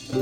Hello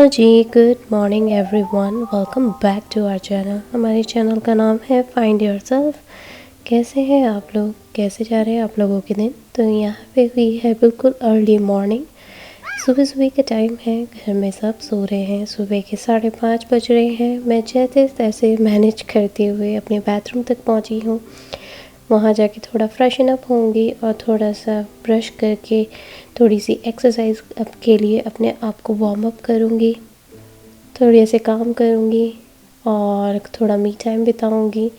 ji, good morning everyone. Welcome back to our channel. हमारे channel का नाम है फाइंड योरसेल्फ। कैसे हैं आप लोग? कैसे जा रहे हैं आप लोगों के दिन? तो यहाँ पे हुई है बिल्कुल अर्ली मॉर्निंग। सुबह सुबह का टाइम है, घर में सब सो रहे हैं। सुबह के 5:30 बज रहे हैं। मैं जैसे तैसे मैनेज करते हुए अपने बाथरूम तक पहुँची हूँ। वहाँ जाके थोड़ा फ्रेशन अप होंगी और थोड़ा सा ब्रश करके थोड़ी सी एक्सरसाइज के लिए अपने आप को वार्म अप करूँगी। थोड़ी ऐसे काम करूँगी और थोड़ा मी टाइम बिताऊँगी।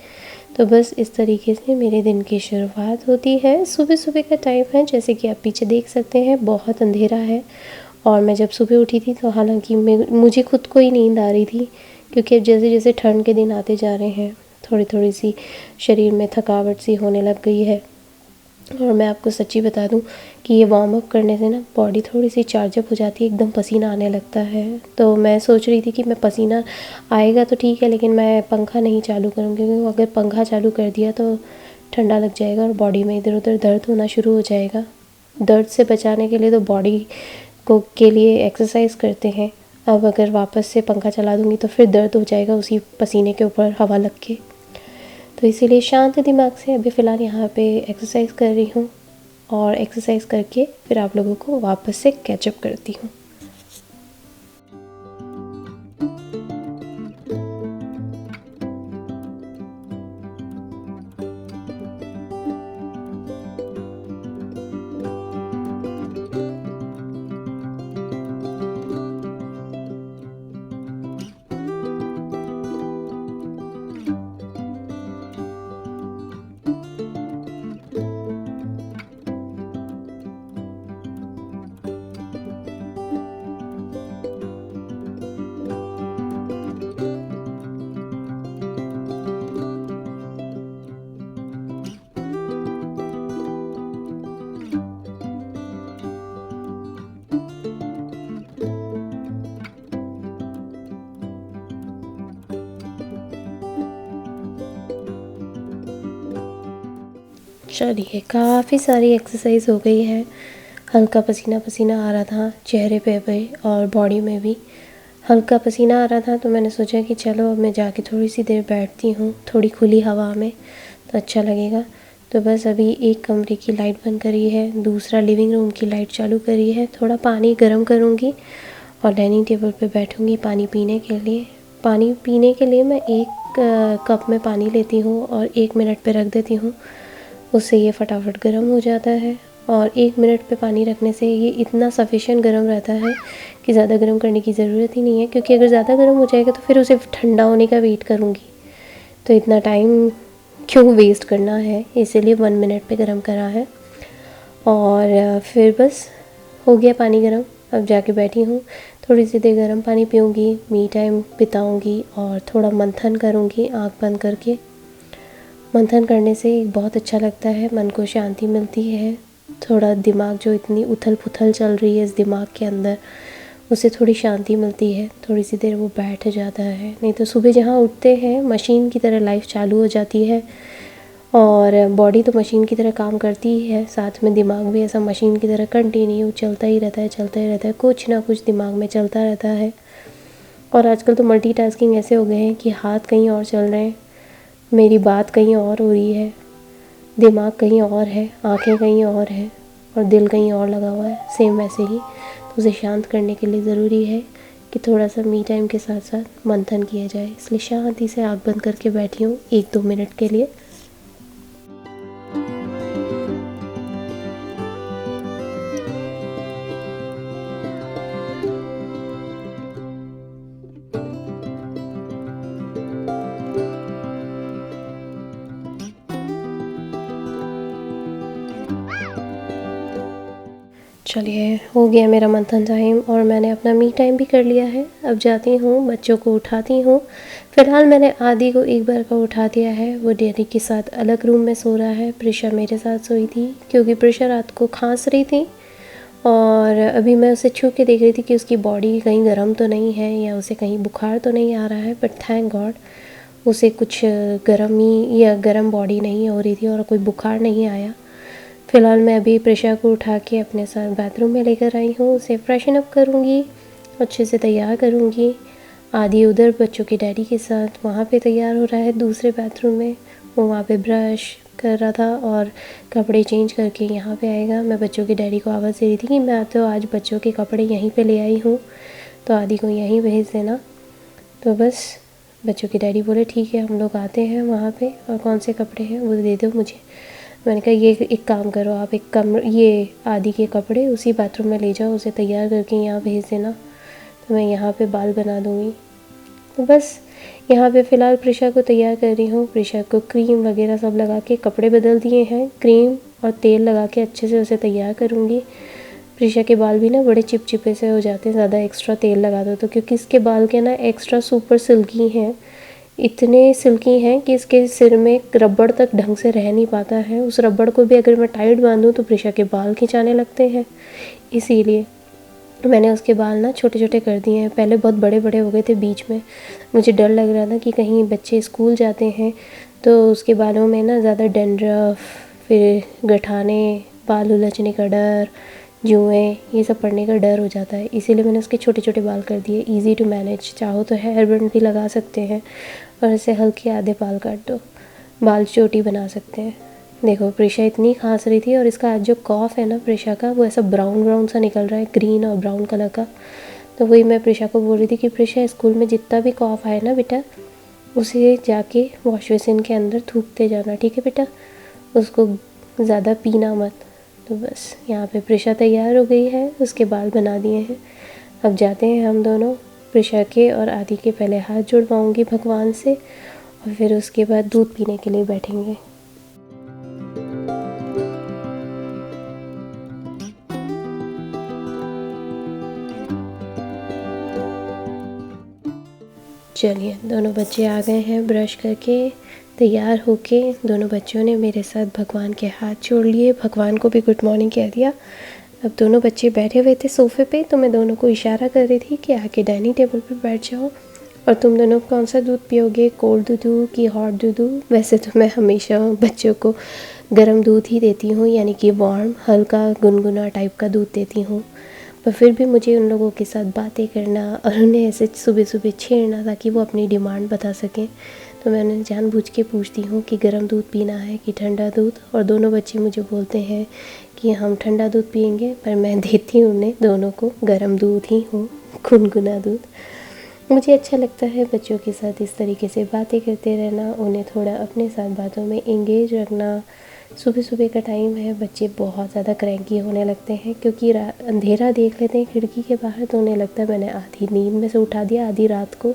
तो बस इस तरीके से मेरे दिन की शुरुआत होती है। सुबह सुबह का टाइम है, जैसे कि आप पीछे देख सकते हैं, बहुत अंधेरा है। और मैं जब सुबह उठी थी तो हालांकि मुझे खुद को ही नींद आ रही थी, क्योंकि अब जैसे जैसे ठंड के दिन आते जा रहे हैं थोड़ी थोड़ी सी शरीर में थकावट सी होने लग गई है। और मैं आपको सच्ची बता दूं कि ये वार्म अप करने से ना बॉडी थोड़ी सी चार्ज अप हो जाती है, एकदम पसीना आने लगता है। तो मैं सोच रही थी कि मैं पसीना आएगा तो ठीक है, लेकिन मैं पंखा नहीं चालू करूँगी, क्योंकि अगर पंखा चालू कर दिया तो ठंडा लग जाएगा और बॉडी में इधर उधर दर्द होना शुरू हो जाएगा। दर्द से बचाने के लिए तो बॉडी को के लिए एक्सरसाइज करते हैं। अब अगर वापस से पंखा चला दूँगी तो फिर दर्द हो जाएगा उसी पसीने के ऊपर हवा लग के। तो इसीलिए शांत दिमाग से अभी फ़िलहाल यहाँ पे एक्सरसाइज कर रही हूँ और एक्सरसाइज करके फिर आप लोगों को वापस से कैचअप करती हूँ। चलिए, काफ़ी सारी एक्सरसाइज हो गई है। हल्का पसीना पसीना आ रहा था चेहरे पे भी और बॉडी में भी हल्का पसीना आ रहा था। तो मैंने सोचा कि चलो अब मैं जाके थोड़ी सी देर बैठती हूँ थोड़ी खुली हवा में, तो अच्छा लगेगा। तो बस अभी एक कमरे की लाइट बंद करी है, दूसरा लिविंग रूम की लाइट चालू करी है। थोड़ा पानी गर्म करूँगी और डाइनिंग टेबल पे बैठूँगी पानी पीने के लिए। पानी पीने के लिए मैं एक कप में पानी लेती हूँ और 1 मिनट पे रख देती हूँ। उससे ये फटाफट गर्म हो जाता है और 1 मिनट पे पानी रखने से ये इतना सफिशिएंट गर्म रहता है कि ज़्यादा गर्म करने की ज़रूरत ही नहीं है, क्योंकि अगर ज़्यादा गर्म हो जाएगा तो फिर उसे ठंडा होने का वेट करूँगी, तो इतना टाइम क्यों वेस्ट करना है। इसीलिए 1 मिनट पे गर्म करा है और फिर बस हो गया पानी गर्म। अब जाके बैठी हूँ, थोड़ी सी देर गर्म पानी पीऊँगी, मी टाइम बिताऊँगी और थोड़ा मंथन करूँगी आँख बंद करके। मंथन करने से बहुत अच्छा लगता है, मन को शांति मिलती है। थोड़ा दिमाग जो इतनी उथल पुथल चल रही है इस दिमाग के अंदर, उससे थोड़ी शांति मिलती है, थोड़ी सी देर वो बैठ जाता है। नहीं तो सुबह जहाँ उठते हैं मशीन की तरह लाइफ चालू हो जाती है, और बॉडी तो मशीन की तरह काम करती ही है, साथ में दिमाग भी ऐसा मशीन की तरह कंटिन्यू चलता ही रहता है, चलता ही रहता है, कुछ ना कुछ दिमाग में चलता रहता है। और आजकल तो मल्टीटास्किंग ऐसे हो गए हैं कि हाथ कहीं और चल रहे हैं, मेरी बात कहीं और हो रही है, दिमाग कहीं और है, आंखें कहीं और है, और दिल कहीं और लगा हुआ है, सेम वैसे ही। तो उसे शांत करने के लिए ज़रूरी है कि थोड़ा सा मी टाइम के साथ साथ मंथन किया जाए। इसलिए शांति से आँख बंद करके बैठी हूँ 1-2 मिनट के लिए। चलिए, हो गया मेरा मंथन टाइम और मैंने अपना मी टाइम भी कर लिया है। अब जाती हूँ, बच्चों को उठाती हूँ। फ़िलहाल मैंने आदि को एक बार का उठा दिया है, वो डैडी के साथ अलग रूम में सो रहा है। प्रिशा मेरे साथ सोई थी क्योंकि प्रिशा रात को खांस रही थी, और अभी मैं उसे छू के देख रही थी कि उसकी बॉडी कहीं गर्म तो नहीं है या उसे कहीं बुखार तो नहीं आ रहा है। बट थैंक गॉड उसे कुछ गर्मी या गर्म बॉडी नहीं हो रही थी और कोई बुखार नहीं आया। फ़िलहाल मैं अभी प्रिशा को उठा के अपने साथ बाथरूम में लेकर आई हूँ। उसे फ्रेशन अप करूँगी, अच्छे से तैयार करूँगी। आदि उधर बच्चों के डैडी के साथ वहाँ पे तैयार हो रहा है दूसरे बाथरूम में, वो वहाँ पे ब्रश कर रहा था और कपड़े चेंज करके यहाँ पे आएगा। मैं बच्चों के डैडी को आवाज़ दे रही थी कि मैं तो आज बच्चों के कपड़े यहीं पे ले आई हूँ, तो आदि को यहीं भेज देना। तो बस बच्चों के डैडी बोले ठीक है हम लोग आते हैं वहाँ पे, और कौन से कपड़े हैं वो दे दो मुझे। मैंने कहा ये एक काम करो, आप ये आदि के कपड़े उसी बाथरूम में ले जाओ, उसे तैयार करके यहाँ भेज देना, तो मैं यहाँ पे बाल बना दूँगी। तो बस यहाँ पे फ़िलहाल प्रिशा को तैयार कर रही हूँ। प्रिशा को क्रीम वगैरह सब लगा के कपड़े बदल दिए हैं, क्रीम और तेल लगा के अच्छे से उसे तैयार करूँगी। प्रिशा के बाल भी ना बड़े चिपचिपे से हो जाते हैं ज़्यादा एक्स्ट्रा तेल लगा दो तो, क्योंकि इसके बाल के ना एक्स्ट्रा सुपर सिल्की हैं, इतने सिल्की हैं कि इसके सिर में रबड़ तक ढंग से रह नहीं पाता है। उस रबड़ को भी अगर मैं टाइट बांधूँ तो प्रिशा के बाल खिंचाने लगते हैं, इसीलिए मैंने उसके बाल ना छोटे छोटे कर दिए हैं। पहले बहुत बड़े बड़े हो गए थे बीच में, मुझे डर लग रहा था कि कहीं बच्चे स्कूल जाते हैं तो उसके बालों में ना ज़्यादा डैंड्रफ, फिर गठाने, बाल उलझने का डर, जुएँ, ये सब पड़ने का डर हो जाता है। इसीलिए मैंने उसके छोटे छोटे बाल कर दिए, ईज़ी टू मैनेज। चाहो तो हेयर बैंड भी लगा सकते हैं और ऐसे हल्के आधे बाल काट दो, बाल चोटी बना सकते हैं। देखो प्रिशा इतनी खांस रही थी और इसका आज जो कॉफ़ है ना प्रिशा का, वो ऐसा ब्राउन ब्राउन सा निकल रहा है, ग्रीन और ब्राउन कलर का। तो वही मैं प्रिशा को बोल रही थी कि प्रिशा स्कूल में जितना भी कॉफ़ आए ना बेटा, उसे जाके वॉश बेसिन के अंदर थूकते जाना, ठीक है बेटा, उसको ज़्यादा पीना मत। तो बस यहाँ पे प्रिशा तैयार हो गई है, उसके बाल बना दिए हैं। अब जाते हैं हम दोनों, प्रिशा के और आदि के पहले हाथ जुड़वाऊँगी भगवान से, और फिर उसके बाद दूध पीने के लिए बैठेंगे। चलिए दोनों बच्चे आ गए हैं ब्रश करके, तैयार होके। दोनों बच्चों ने मेरे साथ भगवान के हाथ जोड़ लिए, भगवान को भी गुड मॉर्निंग कह दिया। अब दोनों बच्चे बैठे हुए थे सोफ़े पे, तो मैं दोनों को इशारा कर रही थी कि आके डाइनिंग टेबल पे बैठ जाओ। और तुम दोनों कौन सा दूध पियोगे, कोल्ड दूध कि हॉट दूध? वैसे तो मैं हमेशा बच्चों को गर्म दूध ही देती हूँ, यानी कि वार्म, हल्का गुनगुना टाइप का दूध देती हूँ। पर फिर भी मुझे उन लोगों के साथ बातें करना और उन्हें ऐसे सुबह सुबह छेड़ना ताकि वो अपनी डिमांड बता सकें, तो मैं उन्हें जानबूझ के पूछती हूँ कि गर्म दूध पीना है कि ठंडा दूध। और दोनों बच्चे मुझे बोलते हैं कि हम ठंडा दूध पियेंगे, पर मैं देती हूँ उन्हें दोनों को गर्म दूध ही हो, गुनगुना दूध। मुझे अच्छा लगता है बच्चों के साथ इस तरीके से बातें करते रहना, उन्हें थोड़ा अपने साथ बातों में एंगेज रखना। सुबह सुबह का टाइम है, बच्चे बहुत ज़्यादा क्रैंकी होने लगते हैं क्योंकि अंधेरा देख लेते हैं खिड़की के बाहर, तो उन्हें लगता है मैंने आधी नींद में से उठा दिया आधी रात को।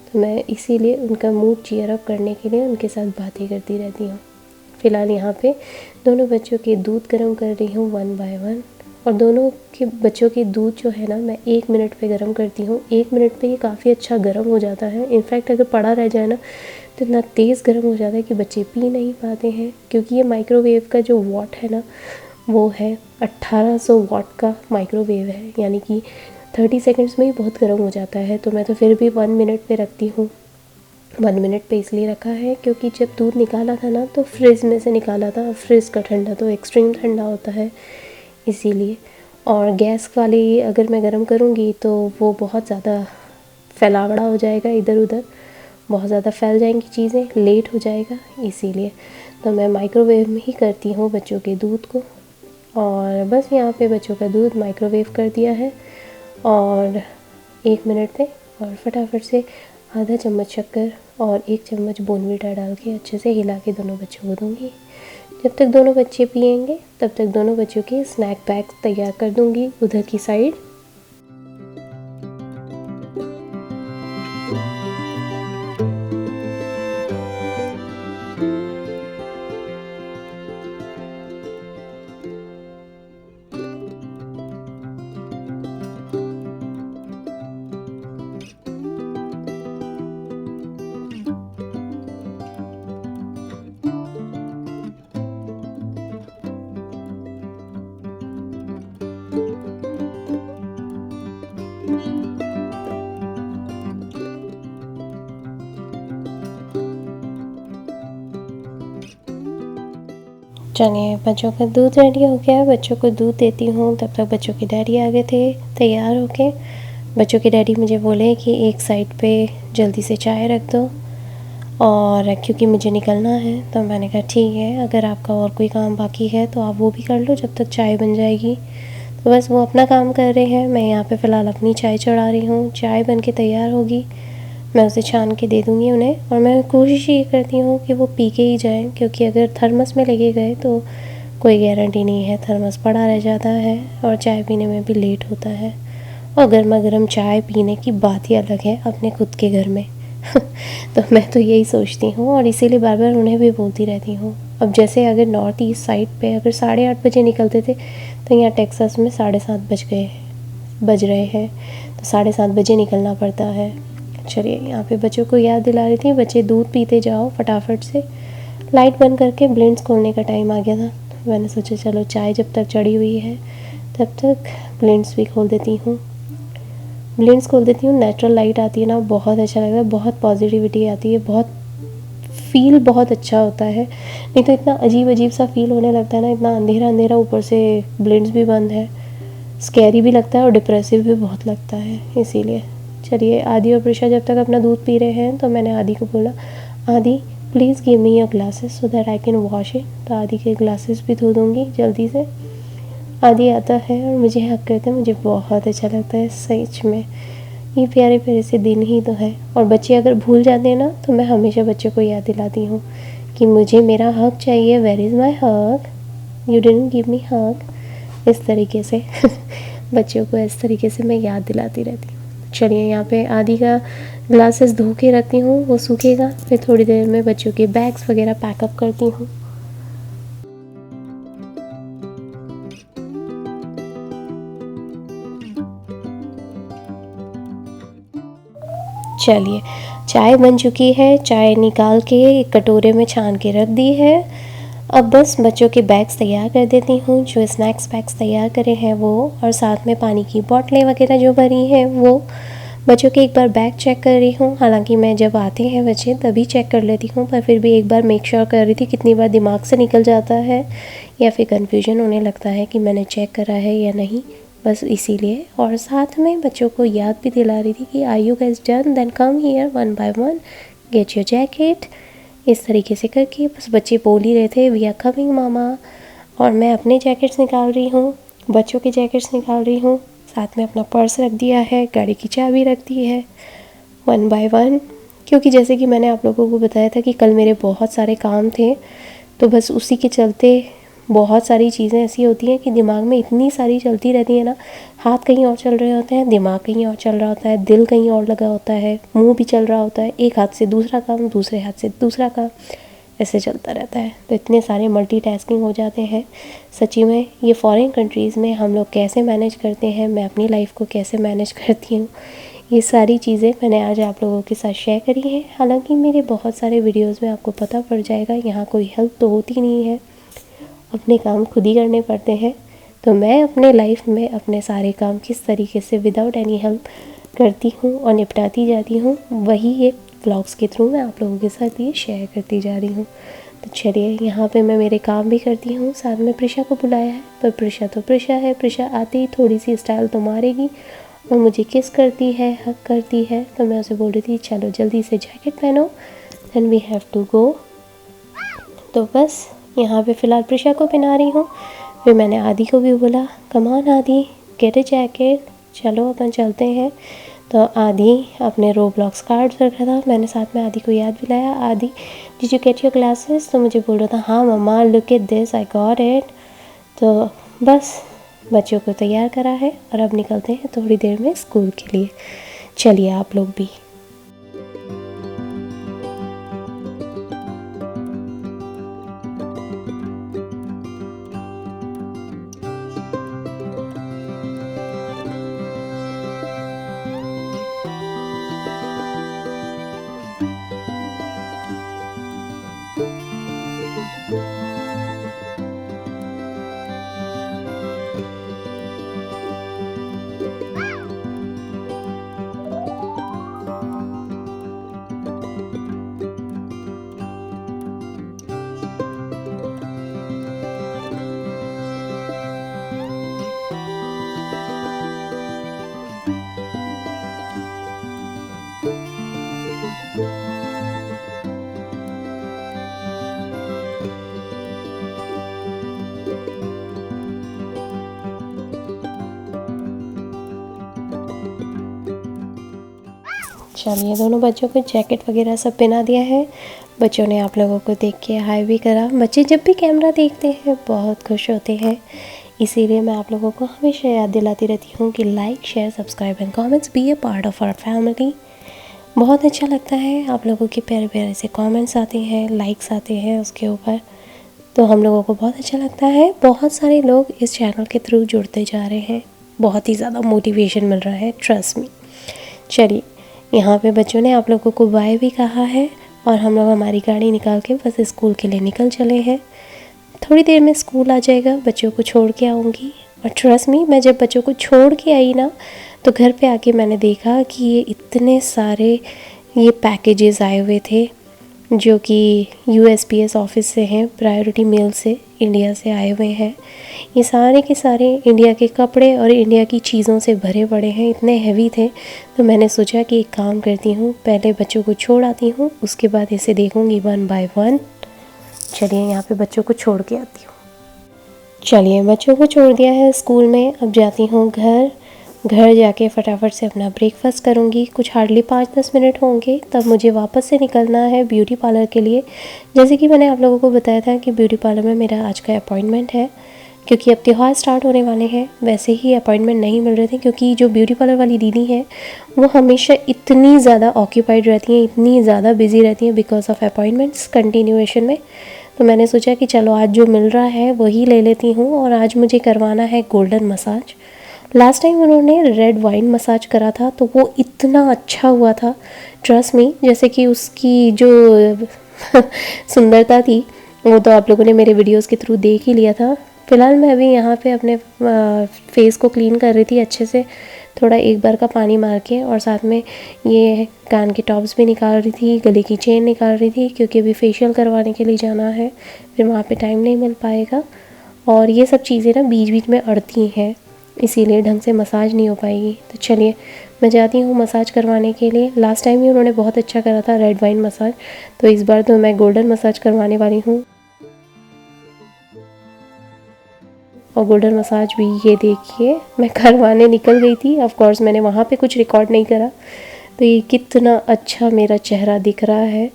तो मैं इसीलिए उनका मूड चीयर अप करने के लिए उनके साथ बातें करती रहती हूँ। फ़िलहाल यहाँ पे दोनों बच्चों के दूध गर्म कर रही हूँ 1 बाय 1, और दोनों के बच्चों के दूध जो है ना मैं 1 मिनट पे गर्म करती हूँ। 1 मिनट पे ये काफ़ी अच्छा गर्म हो जाता है। इनफैक्ट अगर पड़ा रह जाए ना तो इतना तेज़ गर्म हो जाता है कि बच्चे पी नहीं पाते हैं, क्योंकि ये माइक्रोवेव का जो वॉट है ना वो है 1800 वाट का माइक्रोवेव है, यानी कि 30 सेकंड्स में ही बहुत गर्म हो जाता है। तो मैं तो फिर भी 1 मिनट पे रखती हूँ। 1 मिनट पे इसलिए रखा है क्योंकि जब दूध निकाला था ना तो फ्रिज में से निकाला था, फ्रिज का ठंडा तो एक्सट्रीम ठंडा होता है इसीलिए। और गैस वाली अगर मैं गर्म करूँगी तो वो बहुत ज़्यादा फैलावड़ा हो जाएगा, इधर उधर बहुत ज़्यादा फैल जाएंगी चीज़ें, लेट हो जाएगा इसीलिए। तो मैं माइक्रोवेव में ही करती हूँ बच्चों के दूध को। और बस यहाँ पे बच्चों का दूध माइक्रोवेव कर दिया है और 1 मिनट पे, और फटाफट से आधा चम्मच शक्कर और 1 चम्मच बोर्नवीटा डाल के अच्छे से हिला के दोनों बच्चों को दूँगी। जब तक दोनों बच्चे पिएंगे तब तक दोनों बच्चों के स्नैक पैक तैयार कर दूँगी उधर की साइड। चलिए बच्चों का दूध रेडी हो गया, बच्चों को दूध देती हूँ। तब तक बच्चों के डैडी आ गए थे तैयार होके। बच्चों के डैडी मुझे बोले कि एक साइड पे जल्दी से चाय रख दो, और क्योंकि मुझे निकलना है तो मैंने कहा ठीक है, अगर आपका और कोई काम बाकी है तो आप वो भी कर लो जब तक चाय बन जाएगी। तो बस वो अपना काम कर रहे हैं, मैं यहाँ पे फ़िलहाल अपनी चाय चढ़ा रही हूँ। चाय बन के तैयार होगी, मैं उसे छान के दे दूँगी उन्हें। और मैं कोशिश ये करती हूँ कि वो पी के ही जाएँ, क्योंकि अगर थर्मस में लेके गए तो कोई गारंटी नहीं है, थर्मस पड़ा रह जाता है और चाय पीने में भी लेट होता है। और गर्मा गर्म चाय पीने की बात ही अलग है अपने खुद के घर में। तो मैं तो यही सोचती हूँ और इसीलिए बार बार उन्हें भी बोलती रहती हूँ। अब जैसे अगर नॉर्थ ईस्ट साइड पे अगर 8:30 बजे निकलते थे तो यहाँ टेक्सास में 7:30 बज रहे हैं, तो 7:30 बजे निकलना पड़ता है। चलिए यहाँ पे बच्चों को याद दिला रही थी, बच्चे दूध पीते जाओ फटाफट से। लाइट बंद करके ब्लेंड्स खोलने का टाइम आ गया था, तो मैंने सोचा चलो चाय जब तक चढ़ी हुई है तब तक ब्लेंड्स भी खोल देती हूँ। ब्लेंड्स खोल देती हूँ, नेचुरल लाइट आती है ना, बहुत अच्छा लगता है, बहुत पॉजिटिविटी आती है, बहुत फील बहुत अच्छा होता है। नहीं तो इतना अजीब अजीब सा फील होने लगता है ना, इतना अंधेरा अंधेरा, ऊपर से ब्लेंड्स भी बंद है, स्कैरी भी लगता है और डिप्रेसिव भी बहुत लगता है इसीलिए। चलिए आदि और प्रिशा जब तक अपना दूध पी रहे हैं तो मैंने आदि को बोला, आदि please give me your glasses so that I can wash it. तो आदि के ग्लासेस भी धो दूँगी जल्दी से। आदि आता है और मुझे हक करते हैं, मुझे बहुत अच्छा लगता है सच में। ये प्यारे प्यारे से दिन ही तो है। और बच्चे अगर भूल जाते हैं ना तो मैं हमेशा बच्चों को याद दिलाती हूँ कि मुझे मेरा हक चाहिए, वेयर इज़ माई हक, यू डिडंट गिव मी हक, इस तरीके से। बच्चों को इस तरीके से मैं याद दिलाती रहती हूँ। चलिए यहाँ पे आदि का ग्लासेस धो के रखती हूँ, वो सूखेगा, फिर थोड़ी देर में बच्चों के बैग्स वगैरह पैकअप करती हूँ। चलिए चाय बन चुकी है, चाय निकाल के एक कटोरे में छान के रख दी है। अब बस बच्चों के बैग्स तैयार कर देती हूँ, जो स्नैक्स बैग्स तैयार करे हैं वो, और साथ में पानी की बॉटलें वगैरह जो भरी हैं वो। बच्चों के एक बार बैग चेक कर रही हूँ, हालांकि मैं जब आते हैं बच्चे तभी चेक कर लेती हूँ, पर फिर भी एक बार मेक श्योर कर रही थी, कितनी बार दिमाग से निकल जाता है या फिर कन्फ्यूजन होने लगता है कि मैंने चेक करा है या नहीं, बस इसीलिए। और साथ में बच्चों को याद भी दिला रही थी कि are you guys done, then come here one by one, get your jacket, इस तरीके से करके। बस बच्चे बोल ही रहे थे वी आर कमिंग मामा, और मैं अपने जैकेट्स निकाल रही हूँ, बच्चों के जैकेट्स निकाल रही हूँ, साथ में अपना पर्स रख दिया है, गाड़ी की चाबी रख दी है, 1 बाय 1। क्योंकि जैसे कि मैंने आप लोगों को बताया था कि कल मेरे बहुत सारे काम थे, तो बस उसी के चलते बहुत सारी चीज़ें ऐसी होती हैं कि दिमाग में इतनी सारी चलती रहती है ना, हाथ कहीं और चल रहे होते हैं, दिमाग कहीं और चल रहा होता है, दिल कहीं और लगा होता है, मुंह भी चल रहा होता है, एक हाथ से दूसरा काम, दूसरे हाथ से दूसरा काम, ऐसे चलता रहता है। तो इतने सारे मल्टीटास्किंग हो जाते हैं। सच्ची में ये फॉरेन कंट्रीज़ में हम लोग कैसे मैनेज करते हैं, मैं अपनी लाइफ को कैसे मैनेज करती हूँ, ये सारी चीज़ें मैंने आज आप लोगों के साथ शेयर करी हैं। हालांकि मेरे बहुत सारे वीडियोस में आपको पता पड़ जाएगा, यहाँ कोई हेल्प तो होती नहीं है, अपने काम खुद ही करने पड़ते हैं। तो मैं अपने लाइफ में अपने सारे काम किस तरीके से विदाउट एनी हेल्प करती हूँ और निपटाती जाती हूँ, वही एक व्लॉग्स के थ्रू मैं आप लोगों के साथ ये शेयर करती जा रही हूँ। तो चलिए, यहाँ पे मैं मेरे काम भी करती हूँ, साथ में प्रिशा को बुलाया है। पर प्रिशा तो प्रिशा है, प्रिशा आते ही थोड़ी सी स्टाइल तो मारेगी और मुझे किस करती है, हक करती है। तो मैं उसे बोल रही थी चलो जल्दी से जैकेट पहनो, then we have to go. तो बस यहाँ पे फ़िलहाल प्रिशा को पहना रही हूँ। फिर मैंने आदि को भी बोला, कम ऑन आदि, गेट अ जैकेट, चलो अपन चलते हैं। तो आदि अपने रोब्लॉक्स कार्ड्स रख रहा था, मैंने साथ में आदि को याद दिलाया, Aadi did you get your glasses? तो मुझे बोल रहा था हाँ मम्मा, look at this, I got it. तो बस बच्चों को तैयार करा है और अब निकलते हैं थोड़ी देर में स्कूल के लिए। चलिए आप लोग भी। चलिए, दोनों बच्चों को जैकेट वगैरह सब पहना दिया है। बच्चों ने आप लोगों को देख के हाई भी करा। बच्चे जब भी कैमरा देखते हैं बहुत खुश होते हैं, इसीलिए मैं आप लोगों को हमेशा याद दिलाती रहती हूँ कि like, share, subscribe and comments be a part of our family. बहुत अच्छा लगता है, आप लोगों के प्यारे प्यारे से कमेंट्स आते हैं, लाइक्स आते हैं उसके ऊपर, तो हम लोगों को बहुत अच्छा लगता है। बहुत सारे लोग इस चैनल के थ्रू जुड़ते जा रहे हैं, बहुत ही ज़्यादा मोटिवेशन मिल रहा है, ट्रस्ट मी। चलिए, यहाँ पे बच्चों ने आप लोगों को बाय भी कहा है और हम लोग हमारी गाड़ी निकाल के बस स्कूल के लिए निकल चले हैं। थोड़ी देर में स्कूल आ जाएगा, बच्चों को छोड़ के आऊँगी। और ट्रस्ट मी, मैं जब बच्चों को छोड़ के आई ना, तो घर पे आके मैंने देखा कि ये इतने सारे ये पैकेजेस आए हुए थे जो कि USPS ऑफिस से हैं, प्रायोरिटी मेल से इंडिया से आए हुए हैं। ये सारे के सारे इंडिया के कपड़े और इंडिया की चीज़ों से भरे पड़े हैं, इतने हैवी थे। तो मैंने सोचा कि एक काम करती हूँ, पहले बच्चों को छोड़ आती हूँ, उसके बाद इसे देखूँगी 1 बाय 1। चलिए, यहाँ पे बच्चों को छोड़ के आती हूँ। चलिए, बच्चों को छोड़ दिया है स्कूल में, अब जाती हूँ घर जाके फटाफट से अपना ब्रेकफास्ट करूँगी। कुछ हार्डली 5-10 मिनट होंगे, तब मुझे वापस से निकलना है ब्यूटी पार्लर के लिए। जैसे कि मैंने आप लोगों को बताया था कि ब्यूटी पार्लर में मेरा आज का अपॉइंटमेंट है, क्योंकि अब त्यौहार स्टार्ट होने वाले हैं। वैसे ही अपॉइंटमेंट नहीं मिल रहे थे, क्योंकि जो ब्यूटी पार्लर वाली दीदी हैं वो हमेशा इतनी ज़्यादा ऑक्यूपाइड रहती हैं, इतनी ज़्यादा बिजी रहती हैं बिकॉज ऑफ अपॉइंटमेंट्स कंटिन्यूएशन में। तो मैंने सोचा कि चलो आज जो मिल रहा है वही ले लेती हूँ। और आज मुझे करवाना है गोल्डन मसाज। लास्ट टाइम उन्होंने रेड वाइन मसाज करा था, तो वो इतना अच्छा हुआ था, ट्रस्ट मी। जैसे कि उसकी जो सुंदरता थी वो तो आप लोगों ने मेरे वीडियोस के थ्रू देख ही लिया था। फ़िलहाल मैं अभी यहाँ पे अपने फेस को क्लीन कर रही थी अच्छे से, थोड़ा एक बार का पानी मार के, और साथ में ये कान के टॉप्स भी निकाल रही थी, गले की चेन निकाल रही थी, क्योंकि अभी फेशियल करवाने के लिए जाना है, फिर वहाँ पे टाइम नहीं मिल पाएगा। और ये सब चीज़ें ना बीच बीच में अड़ती हैं, इसीलिए ढंग से मसाज नहीं हो पाएगी। तो चलिए, मैं जाती हूँ मसाज करवाने के लिए। लास्ट टाइम ही उन्होंने बहुत अच्छा करा था रेड वाइन मसाज, तो इस बार तो मैं गोल्डन मसाज करवाने वाली हूँ। और गोल्डन मसाज भी ये देखिए मैं करवाने निकल गई थी। ऑफ कोर्स मैंने वहाँ पे कुछ रिकॉर्ड नहीं करा, तो ये कितना अच्छा मेरा चेहरा दिख रहा है।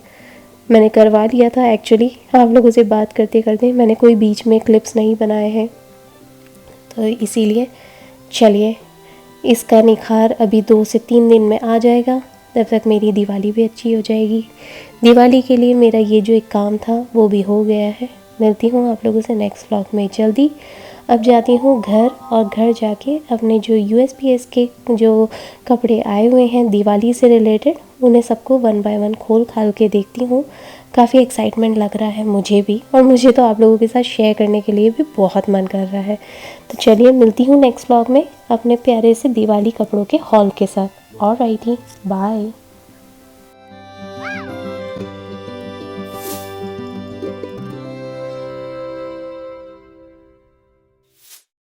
मैंने करवा लिया था एक्चुअली, आप लोगों से बात करते करते मैंने कोई बीच में क्लिप्स नहीं बनाए हैं, तो इसीलिए। चलिए, इसका निखार अभी 2 से 3 दिन में आ जाएगा, तब तक मेरी दिवाली भी अच्छी हो जाएगी। दिवाली के लिए मेरा ये जो एक काम था वो भी हो गया है। मिलती हूँ आप लोगों से नेक्स्ट व्लॉग में जल्दी। अब जाती हूँ घर, और घर जाके अपने जो USPS के जो कपड़े आए हुए हैं दिवाली से रिलेटेड, उन्हें सबको 1 बाय 1 खोल खाल के देखती हूँ। काफ़ी एक्साइटमेंट लग रहा है मुझे भी, और मुझे तो आप लोगों के साथ शेयर करने के लिए भी बहुत मन कर रहा है। तो चलिए मिलती हूँ नेक्स्ट व्लॉग में अपने प्यारे से दिवाली कपड़ों के हॉल के साथ। Alrighty, bye.